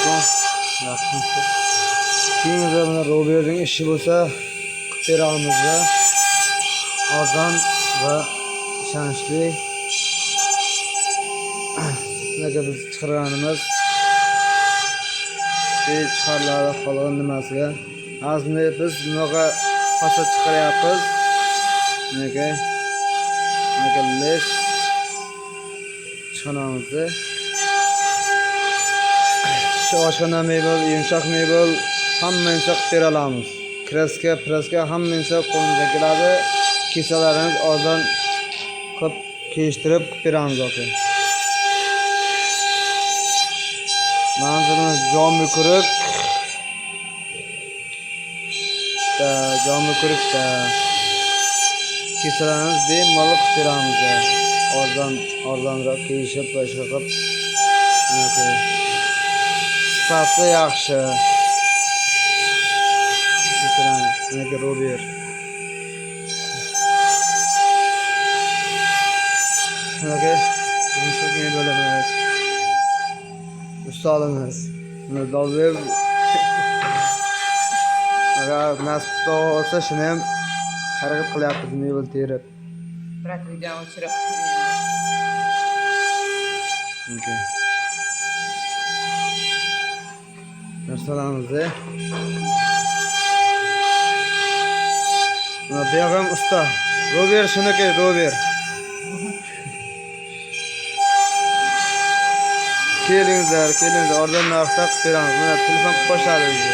olsun. Yaxşı. Keyin de Robert'in işi bo'lsa, beramizda arzon va ishonchli nega biz chiqarganimiz chiqariladi qolgan nimasiga. Azmi biz bunaqa pasa chiqaryapmiz. Nega lesh chiqaramiz. Şu oshxona mebel, yumshoq mebel hammasini qilib bera olamiz. Kreska hammasini qo'lingizga keladi. Kesalarimiz ozon qilib kiyishtirib beramiz aka. Manzilimiz jomi kurik. Jomi kurikda. Kesalarimiz bemalol qilib beramiz. Arzonroq kiyishib va chiqib. Sifati yaxshi. Nega Robert. Nega yumshoq mebelimiz. Ustalarimiz. Dalbev. Agar nasib olsa shuni ham harakat qilyapmiz mebel terib. Brat video o'chirib. Okay. Narsalarimizni buyog'im usta Robert shuniki Robert. Kelingizlar oradan narxda qilib beramiz. Mana telefon qilib boshladi o'zi.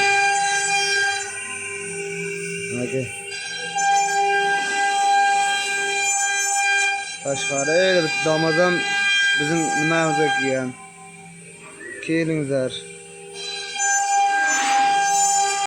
Okay. Tashqari damazam bizim nimamizga kelgan. Kelingizlar.